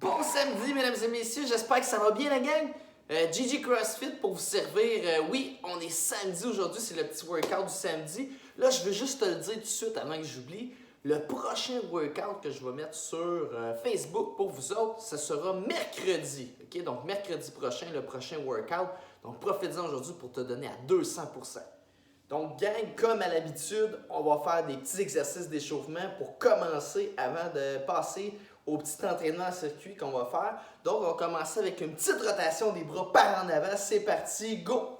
Bon samedi, mesdames et messieurs, j'espère que ça va bien la gang. GG CrossFit pour vous servir. Oui, on est samedi aujourd'hui, c'est le petit workout du samedi. Là, je veux juste te le dire tout de suite avant que j'oublie. Le prochain workout que je vais mettre sur Facebook pour vous autres, ce sera mercredi. OK? Donc, mercredi prochain, le prochain workout. Donc, profite-en aujourd'hui pour te donner à 200%. Donc, gang, comme à l'habitude, on va faire des petits exercices d'échauffement pour commencer avant de passer au petit entraînement à circuit qu'on va faire. Donc, on va commencer avec une petite rotation des bras par en avant. C'est parti, go!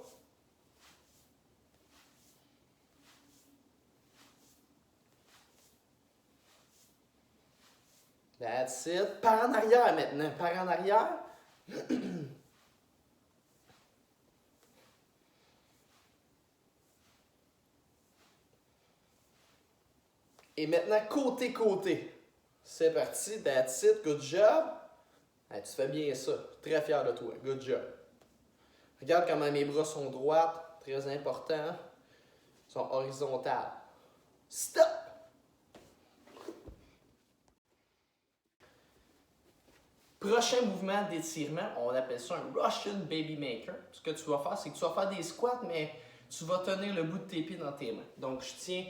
That's it. Par en arrière maintenant. Par en arrière. Et maintenant, côté-côté. C'est parti. That's it. Good job. Hey, tu fais bien ça. Très fier de toi. Good job. Regarde comment mes bras sont droits. Très important. Ils sont horizontales. Stop! Prochain mouvement d'étirement, on appelle ça un Russian Baby Maker. Ce que tu vas faire, c'est que tu vas faire des squats, mais tu vas tenir le bout de tes pieds dans tes mains. Donc, je tiens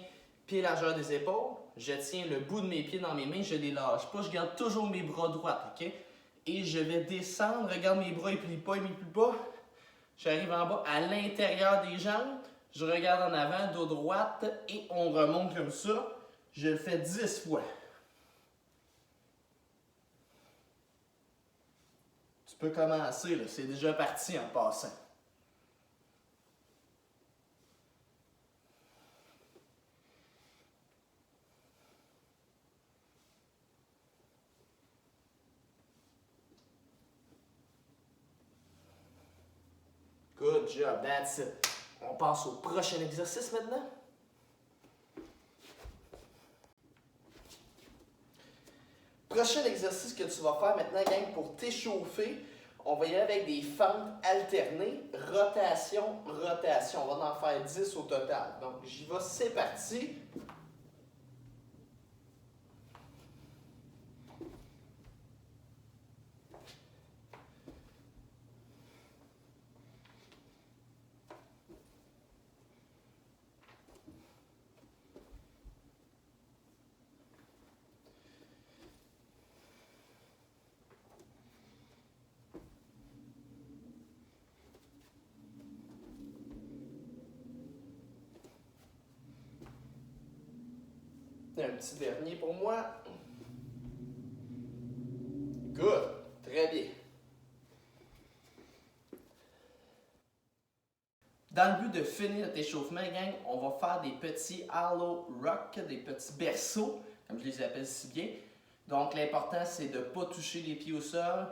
pied largeur des épaules, je tiens le bout de mes pieds dans mes mains, je les lâche pas, je garde toujours mes bras droits, ok? Et je vais descendre, regarde mes bras, ils plient pas, J'arrive en bas à l'intérieur des jambes, je regarde en avant, dos droite, et on remonte comme ça. Je le fais 10 fois. Tu peux commencer, là, c'est déjà parti en passant. Good job, that's it. On passe au prochain exercice maintenant. Prochain exercice que tu vas faire maintenant, gang, pour t'échauffer, on va y aller avec des fentes alternées, rotation, rotation. On va en faire 10 au total. Donc, j'y vais, c'est parti. Un petit dernier pour moi. Good. Très bien. Dans le but de finir notre échauffement, gang, on va faire des petits hollow rock, des petits berceaux, comme je les appelle si bien. Donc, l'important, c'est de ne pas toucher les pieds au sol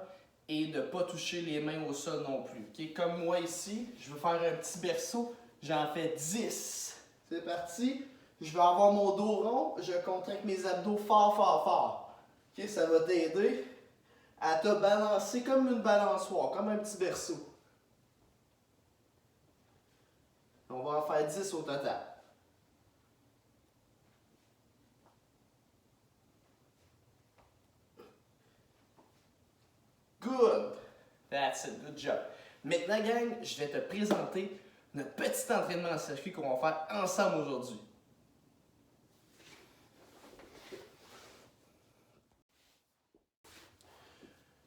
et de ne pas toucher les mains au sol non plus. Okay? Comme moi ici, je vais faire un petit berceau, j'en fais 10. C'est parti. Je vais avoir mon dos rond, je contracte mes abdos fort, fort, fort. Okay? Ça va t'aider à te balancer comme une balançoire, comme un petit berceau. On va en faire 10 au total. Good! That's it, good job. Maintenant, gang, je vais te présenter notre petit entraînement en circuit qu'on va faire ensemble aujourd'hui.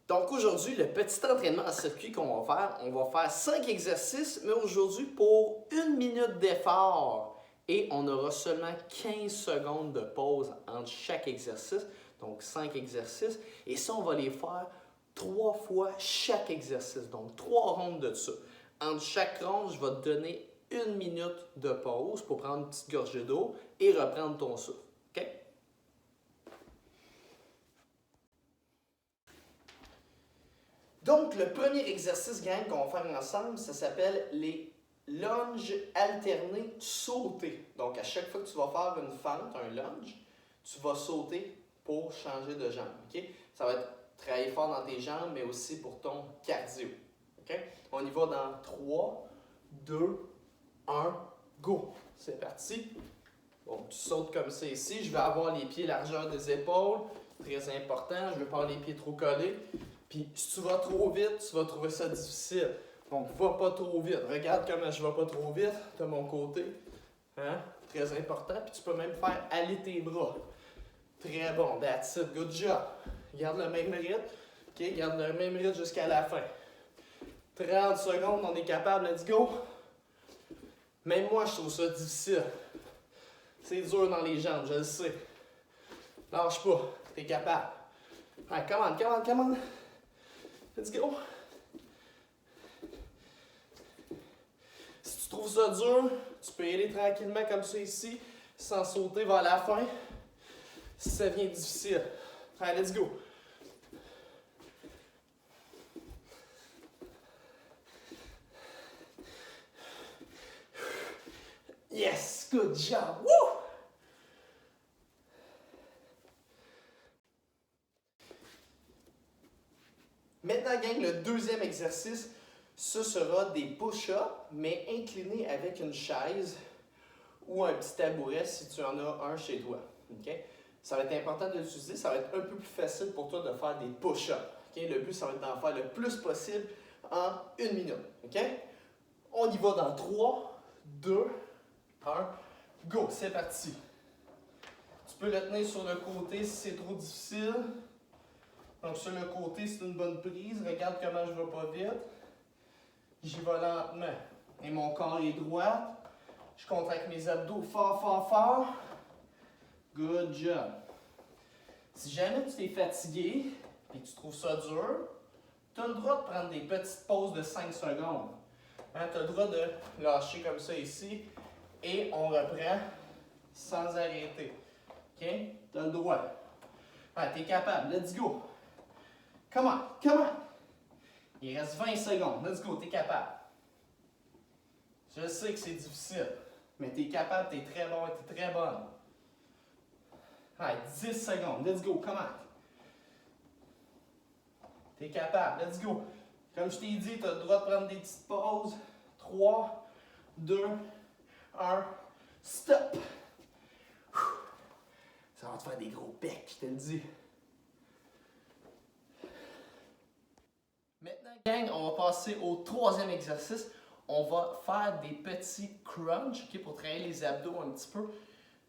Donc aujourd'hui, le petit entraînement en circuit qu'on va faire 5 exercices, mais aujourd'hui pour 1 minute d'effort. Et on aura seulement 15 secondes de pause entre chaque exercice, donc 5 exercices. Et ça, on va les faire 3 fois chaque exercice, donc 3 rondes de ça. Entre chaque ronde, je vais te donner 1 minute de pause pour prendre une petite gorgée d'eau et reprendre ton souffle. OK? Donc, le premier exercice, gang, qu'on va faire ensemble, ça s'appelle les lunges alternés sautés. Donc, à chaque fois que tu vas faire une fente, un lunge, tu vas sauter pour changer de jambe. Okay? Ça va être travailler fort dans tes jambes, mais aussi pour ton cardio. Okay? On y va dans 3, 2, 1, go! C'est parti. Bon, tu sautes comme ça ici. Je vais avoir les pieds largeur des épaules. Très important, je veux pas avoir les pieds trop collés. Puis si tu vas trop vite, tu vas trouver ça difficile. Donc, va pas trop vite. Regarde comment je vais pas trop vite de mon côté. Hein? Très important. Puis tu peux même faire aller tes bras. Très bon. That's it. Good job. Garde le même rythme. OK? Garde le même rythme jusqu'à la fin. 30 secondes, on est capable. Let's go. Même moi, je trouve ça difficile. C'est dur dans les jambes, je le sais. Lâche pas. T'es capable. Allez, come on. Let's go. Si tu trouves ça dur, tu peux y aller tranquillement comme ça ici, sans sauter vers la fin. Si ça devient difficile. Allez, let's go. Yes, good job. Woo! Maintenant, gang, le deuxième exercice, ce sera des push-ups, mais inclinés avec une chaise ou un petit tabouret si tu en as un chez toi. Okay? Ça va être important de l'utiliser, ça va être un peu plus facile pour toi de faire des push-ups. Okay? Le but, ça va être d'en faire le plus possible en 1 minute. Okay? On y va dans 3, 2, 1, go, c'est parti. Tu peux le tenir sur le côté si c'est trop difficile. Donc sur le côté, c'est une bonne prise. Regarde comment je vais pas vite. J'y vais lentement. Et mon corps est droit. Je contracte mes abdos fort. Good job. Si jamais tu es fatigué et que tu trouves ça dur, tu as le droit de prendre des petites pauses de 5 secondes. Hein, tu as le droit de lâcher comme ça ici et on reprend sans arrêter. OK? Tu as le droit. Tu es capable. Let's go. Come on. Il reste 20 secondes. Let's go, t'es capable. Je sais que c'est difficile, mais t'es capable, t'es très bon et t'es très bonne. Allez, 10 secondes. Let's go, come on. T'es capable, let's go. Comme je t'ai dit, t'as le droit de prendre des petites pauses. 3, 2, 1, stop. Ça va te faire des gros becs, je te le dis. Maintenant, gang, on va passer au troisième exercice. On va faire des petits crunchs, okay, pour travailler les abdos un petit peu.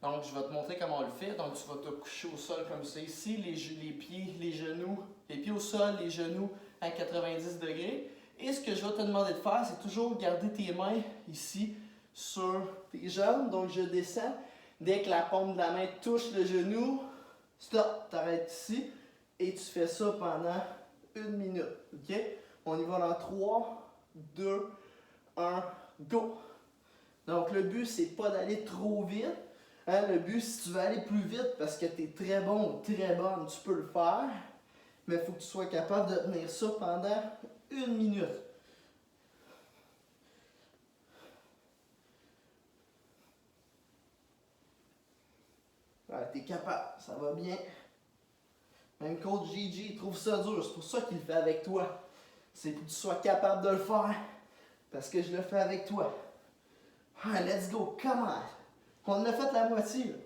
Donc, je vais te montrer comment on le fait. Donc, tu vas te coucher au sol comme ça ici, les pieds, les genoux, les pieds au sol, les genoux à 90 degrés. Et ce que je vais te demander de faire, c'est toujours garder tes mains ici sur tes jambes. Donc, je descends. Dès que la paume de la main touche le genou, stop, t'arrêtes ici. Et tu fais ça pendant 1 minute. OK? On y va dans 3, 2, 1, go! Donc, le but, c'est pas d'aller trop vite. Hein? Le but, si tu veux aller plus vite parce que tu es très bon ou très bonne, tu peux le faire. Mais il faut que tu sois capable de tenir ça pendant 1 minute. Ouais, tu es capable, ça va bien. Même coach Gigi, il trouve ça dur, c'est pour ça qu'il le fait avec toi. C'est pour que tu sois capable de le faire. Parce que je le fais avec toi. Ah, let's go, come on. On a fait la moitié. Là.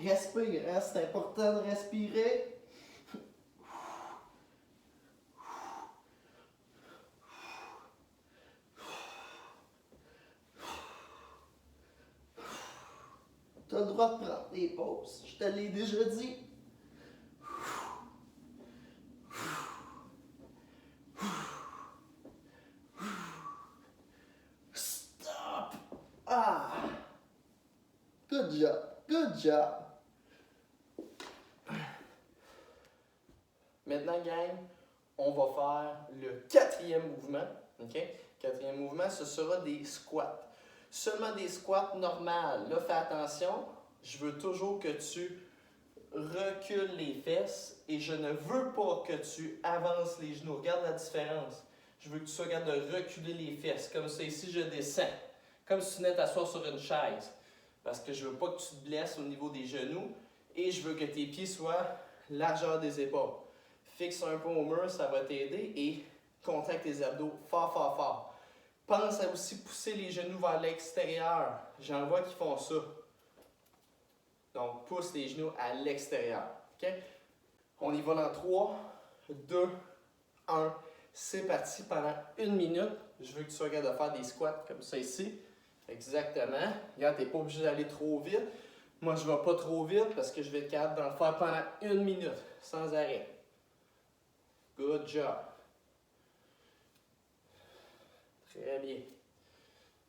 Respire, hein, c'est important de respirer. Tu as le droit de prendre des pauses. Je te l'ai déjà dit. Stop! Ah! Good job. Good job. Maintenant, gang, on va faire le quatrième mouvement. Okay? Quatrième mouvement, ce sera des squats. Seulement des squats normales. Là, fais attention, je veux toujours que tu recules les fesses et je ne veux pas que tu avances les genoux. Regarde la différence. Je veux que tu sois capable de reculer les fesses. Comme ça, ici, je descends. Comme si tu venais t'asseoir sur une chaise. Parce que je veux pas que tu te blesses au niveau des genoux et je veux que tes pieds soient largeur des épaules. Fixe un peu au mur, ça va t'aider et contracte tes abdos fort. Pense à aussi pousser les genoux vers l'extérieur. J'en vois qui font ça. Donc, pousse les genoux à l'extérieur. OK? On y va dans 3, 2, 1. C'est parti pendant 1 minute. Je veux que tu sois capable de faire des squats comme ça ici. Exactement. Regarde, tu n'es pas obligé d'aller trop vite. Moi, je ne vais pas trop vite parce que je vais être capable de le faire pendant 1 minute, sans arrêt. Good job. Très bien.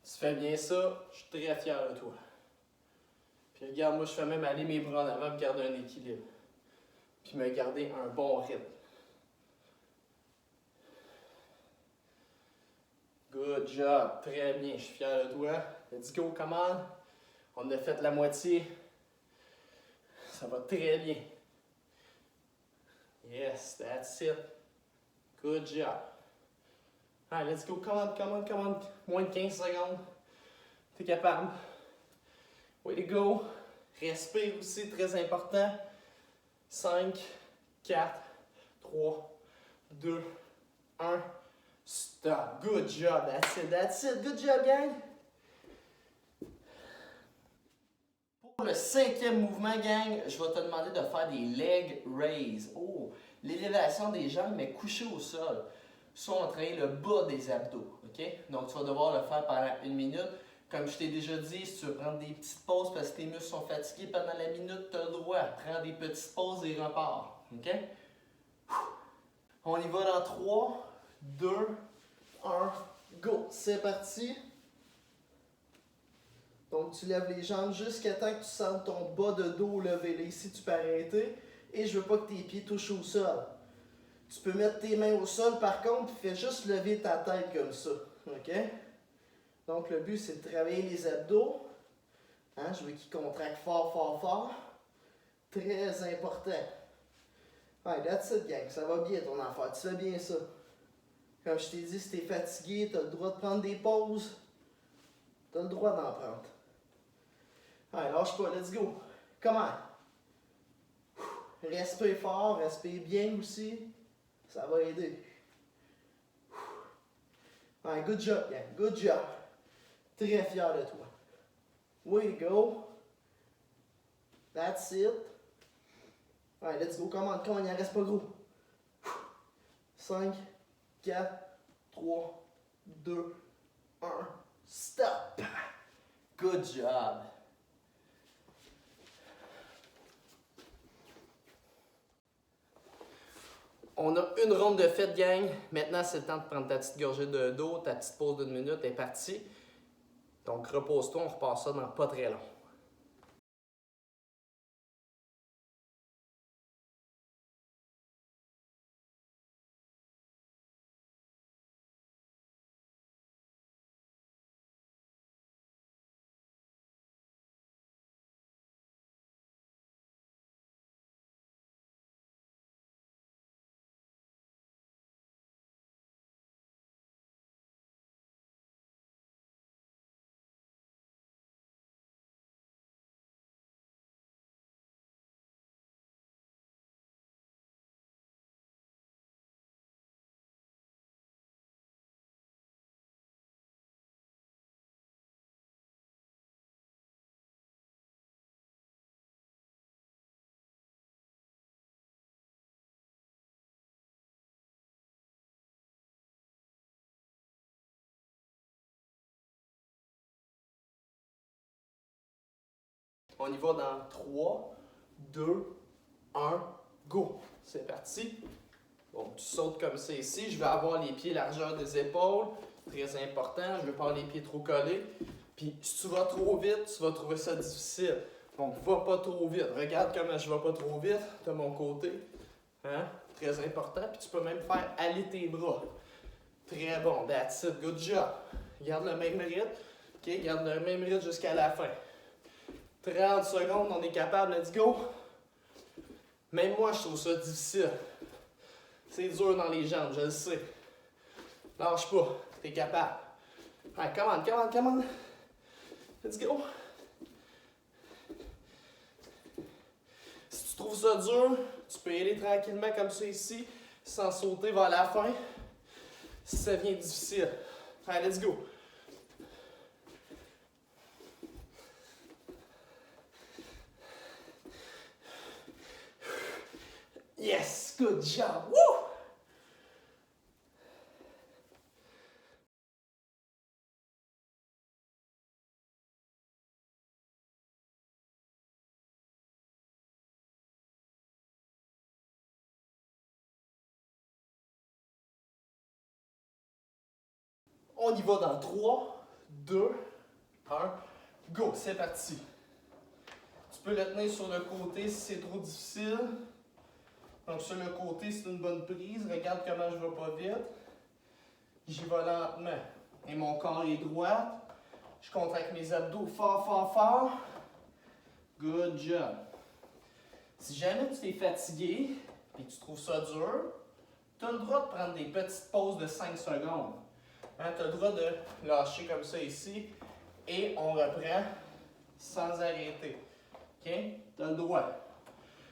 Tu fais bien ça, je suis très fier de toi. Puis regarde, moi, je fais même aller mes bras en avant pour garder un équilibre. Puis me garder un bon rythme. Good job. Très bien, je suis fier de toi. Let's go, come on. On a fait la moitié. Ça va très bien. Yes, that's it. Good job. Allez, let's go. Come on, come on, come on. Moins de 15 secondes. T'es capable. Way to go. Respire aussi, très important. 5, 4, 3, 2, 1. Stop. Good job. That's it. That's it. Good job, gang. Pour le 5e mouvement, gang, je vais te demander de faire des leg raises. Oh, l'élévation des jambes, mais couché au sol. Ça, on travaille le bas des abdos. OK? Donc, tu vas devoir le faire pendant 1 minute. Comme je t'ai déjà dit, si tu veux prendre des petites pauses parce que tes muscles sont fatigués pendant la minute, tu as le droit. Prends des petites pauses et repars. OK? On y va dans 3, 2, 1, go! C'est parti! Donc, tu lèves les jambes jusqu'à temps que tu sentes ton bas de dos levé. Là, ici, tu peux arrêter. Et je veux pas que tes pieds touchent au sol. Tu peux mettre tes mains au sol, par contre, fais juste lever ta tête comme ça. OK? Donc, le but, c'est de travailler les abdos. Hein? Je veux qu'ils contractent fort, fort, fort. Très important. Ouais, that's it, gang. Ça va bien, ton affaire. Tu fais bien ça. Comme je t'ai dit, si t'es fatigué, tu as le droit de prendre des pauses. Tu as le droit d'en prendre. Allez, lâche pas, let's go. Comment? Respire fort, respire bien aussi. Ça va aider. Allez, good job, gang. Good job. Très fier de toi. Way to go. That's it. Allez, let's go. Come on, il en reste pas gros. 5, 4, 3, 2, 1. Stop. Good job. On a une ronde de fête, gang. Maintenant, c'est le temps de prendre ta petite gorgée d'eau, ta petite pause d'1 minute est partie. Donc, repose-toi, on repart ça dans pas très long. On y va dans 3, 2, 1, go! C'est parti. Bon, tu sautes comme ça ici. Je vais avoir les pieds largeur des épaules. Très important. Je ne veux pas avoir les pieds trop collés. Puis, si tu vas trop vite, tu vas trouver ça difficile. Donc, va pas trop vite. Regarde comment je vais pas trop vite de mon côté. Hein? Très important. Puis, tu peux même faire aller tes bras. Très bon. That's it. Good job. Garde le même rythme. OK? Garde le même rythme jusqu'à la fin. 30 secondes, on est capable, let's go. Même moi, je trouve ça difficile. C'est dur dans les jambes, je le sais. Lâche pas, t'es capable. Allez, come on, come on, come on. Let's go. Si tu trouves ça dur, tu peux y aller tranquillement comme ça ici, sans sauter vers la fin. Si ça devient difficile. Allez, let's go. Yes! Good job! Woo! On y va dans 3, 2, 1, go! C'est parti! Tu peux le tenir sur le côté si c'est trop difficile. Donc sur le côté, c'est une bonne prise. Regarde comment je vais pas vite. J'y vais lentement. Et mon corps est droit. Je contracte mes abdos fort, fort, fort. Good job. Si jamais tu es fatigué et que tu trouves ça dur, tu as le droit de prendre des petites pauses de 5 secondes. Hein, tu as le droit de lâcher comme ça ici et on reprend sans arrêter. OK? Tu as le droit.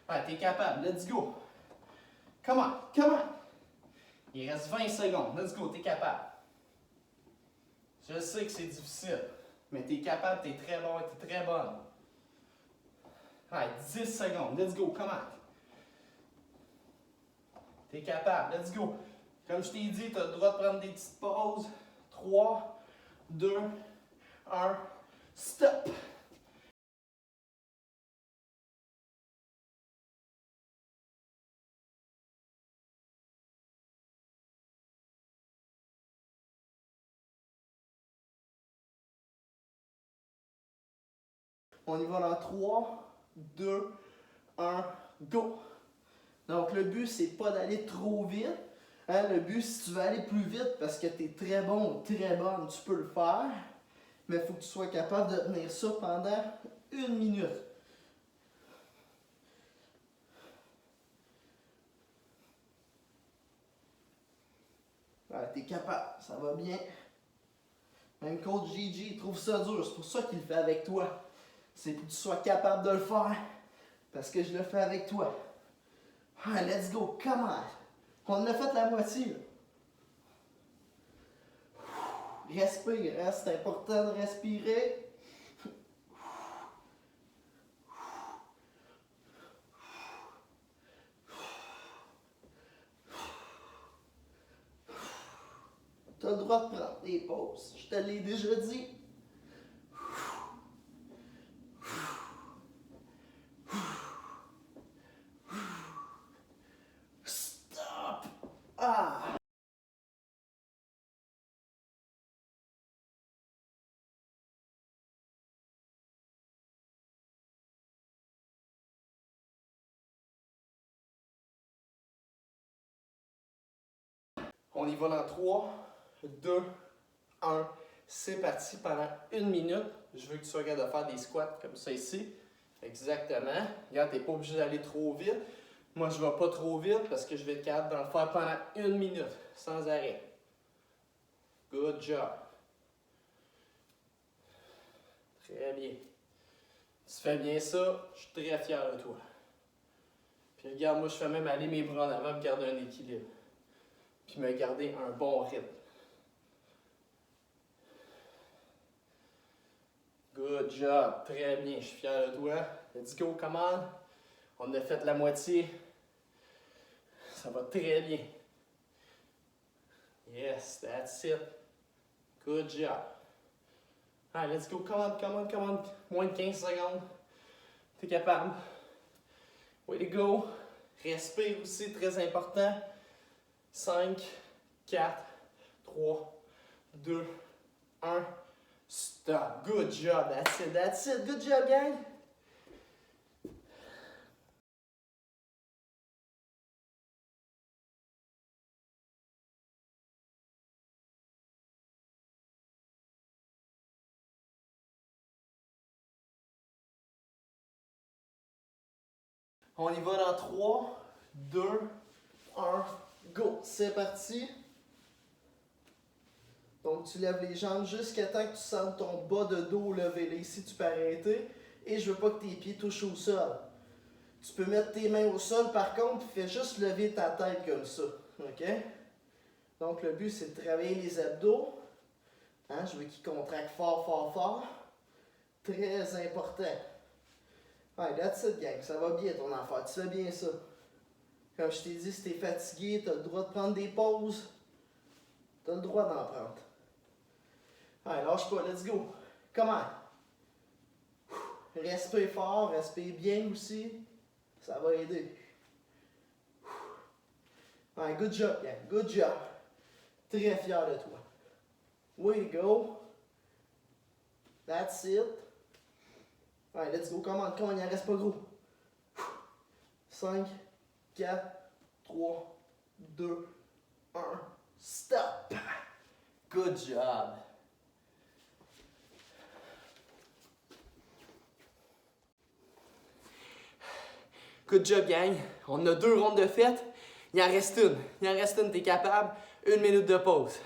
Ouais, tu es capable. Let's go. Come on, come on. Il reste 20 secondes. Let's go, tu es capable. Je sais que c'est difficile, mais tu es capable, tu es très bon et tu es très bonne. Ouais, 10 secondes. Let's go, come on. Tu es capable. Let's go. Comme je t'ai dit, tu as le droit de prendre des petites pauses. 3, 2, 1, stop! On y va dans 3, 2, 1, go! Donc le but, c'est pas d'aller trop vite. Hein, le but, si tu veux aller plus vite parce que tu es très bon ou très bonne, tu peux le faire. Mais il faut que tu sois capable de tenir ça pendant 1 minute. Ouais, tu es capable, ça va bien. Même coach Gigi, il trouve ça dur, c'est pour ça qu'il le fait avec toi. C'est pour que tu sois capable de le faire. Parce que je le fais avec toi. Ah, let's go, come on! On a fait la moitié. Respire, hein? C'est important de respirer. Tu as le droit de prendre des pauses. Je te l'ai déjà dit. Stop! Ah! On y va dans 3, 2, 1. C'est parti pendant 1 minute. Je veux que tu sois capable de faire des squats comme ça ici. Exactement. Regarde, tu n'es pas obligé d'aller trop vite. Moi, je ne vais pas trop vite parce que je vais être capable d'en faire pendant 1 minute, sans arrêt. Good job. Très bien. Tu fais bien ça, je suis très fier de toi. Puis regarde, moi, je fais même aller mes bras en avant pour garder un équilibre. Puis me garder un bon rythme. Good job, très bien, je suis fier de toi. Let's go, come on. On a fait la moitié. Ça va très bien. Yes, that's it. Good job. Allez, let's go, come on, come on, come on. Moins de 15 secondes. T'es capable. Way to go. Respire aussi, très important. 5, 4, 3, 2, 1. Stop. Good job. That's it. That's it. Good job, gang. On y va dans 3, 2, 1, go. C'est parti. Donc, tu lèves les jambes jusqu'à temps que tu sentes ton bas de dos levé. Là, ici, tu peux arrêter. Et je veux pas que tes pieds touchent au sol. Tu peux mettre tes mains au sol, par contre, puis fais juste lever ta tête comme ça. OK? Donc, le but, c'est de travailler les abdos. Hein? Je veux qu'ils contractent fort, fort, fort. Très important. Ouais, that's it, gang. Ça va bien, ton affaire. Tu fais bien ça. Comme je t'ai dit, si t'es fatigué, t'as le droit de prendre des pauses. T'as le droit d'en prendre. Allez, lâche pas, let's go. Comment? Respire fort, respire bien aussi. Ça va aider. Allez, good job, gang. Good job. Très fier de toi. Way to go. That's it. Allez, let's go. Come on, il en reste pas gros. 5, 4, 3, 2, 1. Stop. Good job. Good job, gang. On a 2 rondes de fête. Il en reste une. Il en reste une, t'es capable. 1 minute de pause.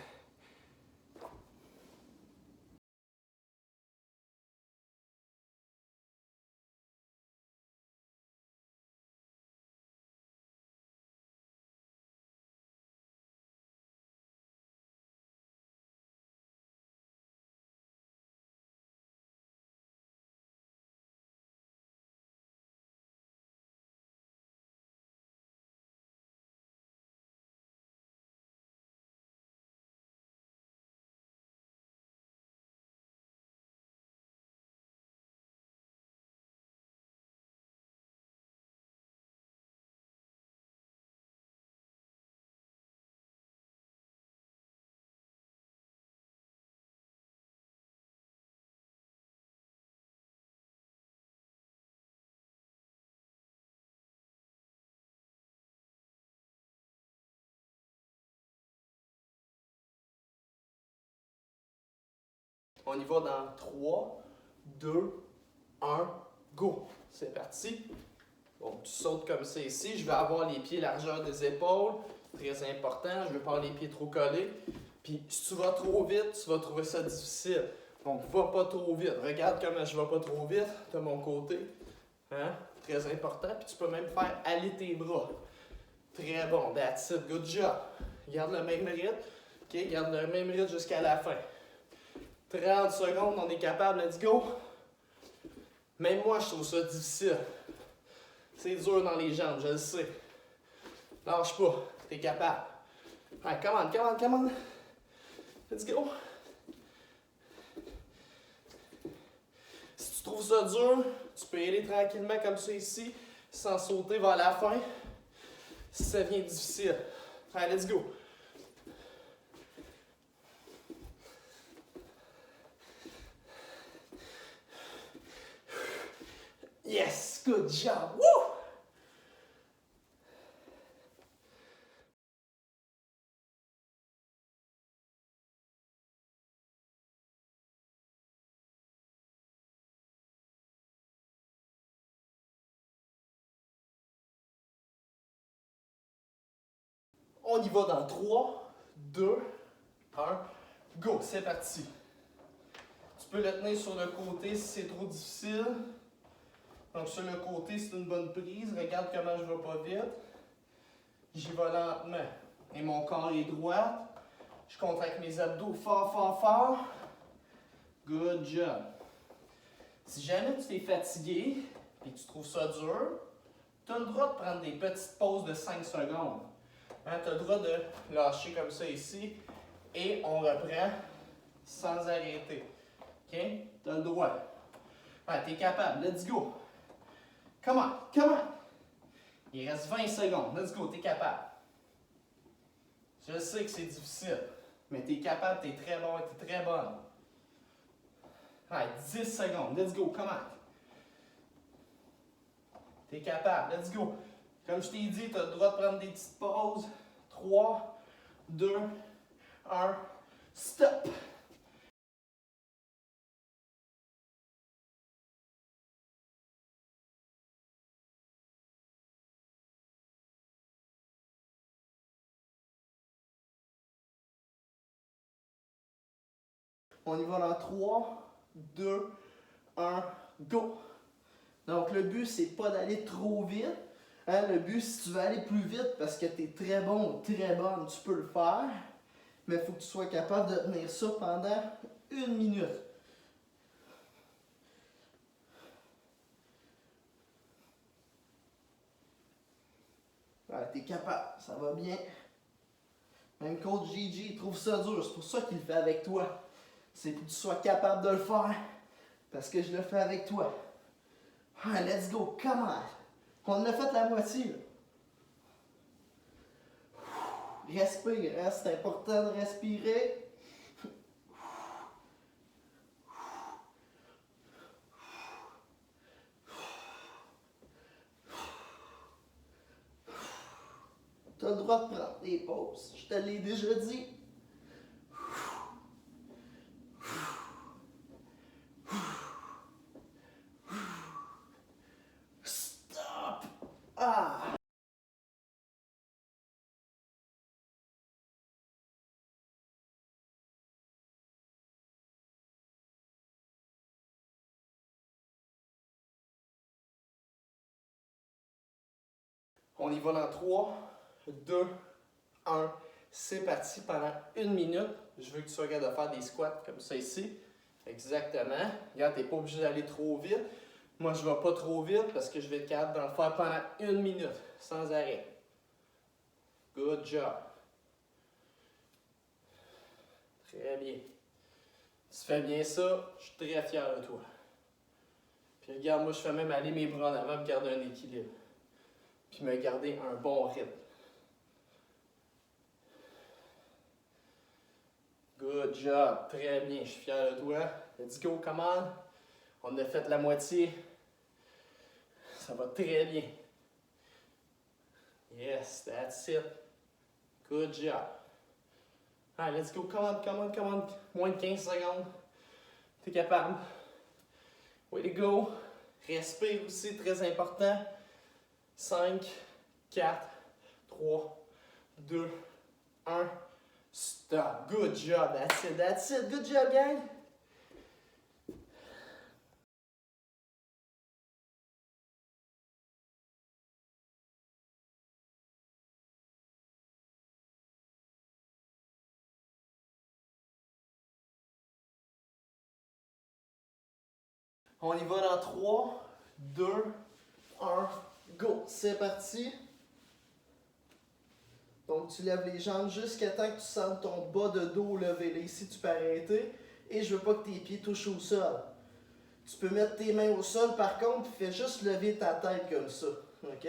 On y va dans 3, 2, 1, go. C'est parti. Bon, tu sautes comme ça ici. Je vais avoir les pieds largeur des épaules. Très important. Je ne veux pas avoir les pieds trop collés. Puis si tu vas trop vite, tu vas trouver ça difficile. Donc, va pas trop vite. Regarde comment je vais pas trop vite de mon côté. Hein? Très important. Puis tu peux même faire aller tes bras. Très bon. That's it. Good job. Garde le même rythme. OK? Garde le même rythme jusqu'à la fin. 30 secondes, on est capable. Let's go. Même moi, je trouve ça difficile. C'est dur dans les jambes, je le sais. Lâche pas. T'es capable. Allez, come on, come on, come on. Let's go. Si tu trouves ça dur, tu peux y aller tranquillement comme ça ici, sans sauter vers la fin. Si ça devient difficile. Allez, let's go. Yes, good job. Woo! On y va dans 3, 2, 1, go, c'est parti. Tu peux le tenir sur le côté si c'est trop difficile. Donc sur le côté, c'est une bonne prise. Regarde comment je vais pas vite. J'y vais lentement. Et mon corps est droit. Je contracte mes abdos fort, fort, fort. Good job. Si jamais tu t'es fatigué et que tu trouves ça dur, tu as le droit de prendre des petites pauses de 5 secondes. Hein, tu as le droit de lâcher comme ça ici et on reprend sans arrêter. OK? Tu as le droit. Ouais, tu es capable. Let's go. Come on, come on. Il reste 20 secondes. Let's go, tu es capable. Je sais que c'est difficile, mais tu es capable, tu es très bon et tu es très bonne. Allez, 10 secondes. Let's go, come on. Tu es capable. Let's go. Comme je t'ai dit, tu as le droit de prendre des petites pauses. 3, 2, 1, stop! On y va dans 3, 2, 1, go! Donc le but, c'est pas d'aller trop vite. Hein, le but, si tu veux aller plus vite parce que tu es très bon ou très bonne, tu peux le faire. Mais il faut que tu sois capable de tenir ça pendant 1 minute. Ouais, t'es capable, ça va bien. Même coach Gigi, il trouve ça dur, c'est pour ça qu'il le fait avec toi. C'est pour que tu sois capable de le faire, parce que je le fais avec toi. Alright, let's go, come on. On a fait la moitié, là. Respire, hein, c'est important de respirer. Tu as le droit de prendre des pauses, je te l'ai déjà dit. Stop! Ah! On y va dans 3, 2, 1. C'est parti pendant 1 minute. Je veux que tu sois capable de faire des squats comme ça ici. Exactement. Regarde, tu n'es pas obligé d'aller trop vite. Moi, je ne vais pas trop vite parce que je vais être capable d'en faire pendant 1 minute, sans arrêt. Good job. Très bien. Tu fais bien ça, je suis très fier de toi. Puis regarde, moi, je fais même aller mes bras en avant pour garder un équilibre. Puis me garder un bon rythme. Good job, très bien, je suis fier de toi. Let's go, come on. On a fait la moitié. Ça va très bien. Yes, that's it. Good job. Allez, let's go, come on, come on, come on. Moins de 15 secondes. T'es capable. Way to go. Respire aussi, très important. 5, 4, 3, 2, 1. Stop. Good job. That's it. That's it. Good job, gang. On y va dans 3, 2, 1, go. C'est parti. Donc, tu lèves les jambes jusqu'à temps que tu sentes ton bas de dos levé. Là, ici, tu peux arrêter. Et je veux pas que tes pieds touchent au sol. Tu peux mettre tes mains au sol, par contre, puis fais juste lever ta tête comme ça. OK?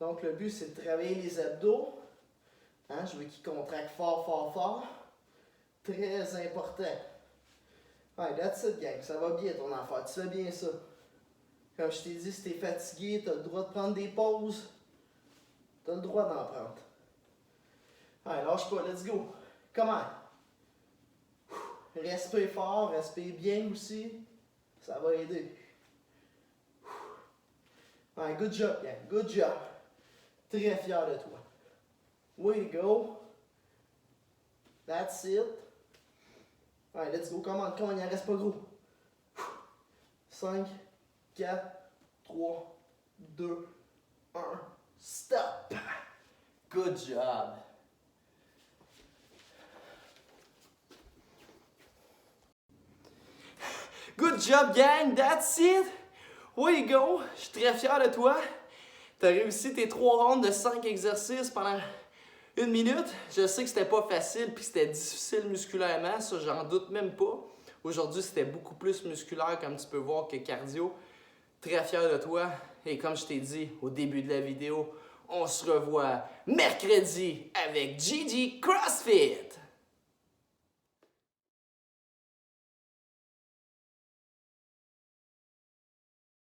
Donc, le but, c'est de travailler les abdos. Hein? Je veux qu'ils contractent fort, fort, fort. Très important. Ouais, that's it, gang. Ça va bien, ton affaire. Tu fais bien ça. Comme je t'ai dit, si t'es fatigué, t'as le droit de prendre des pauses. T'as le droit d'en prendre. Allez, lâche pas, let's go. Comment? Respire fort, respire bien aussi. Ça va aider. Allez, good job, gang. Good job. Très fier de toi. Way to go. That's it. Allez, let's go. Come on, il n'en reste pas gros. 5, 4, 3, 2, 1. Stop. Good job. Good job, gang. That's it. Way to go. Je suis très fier de toi. Tu as réussi tes 3 rounds de 5 exercices pendant 1 minute. Je sais que c'était pas facile puis c'était difficile musculairement. Ça, j'en doute même pas. Aujourd'hui, c'était beaucoup plus musculaire, comme tu peux voir, que cardio. Très fier de toi. Et comme je t'ai dit au début de la vidéo, on se revoit mercredi avec Gigi CrossFit.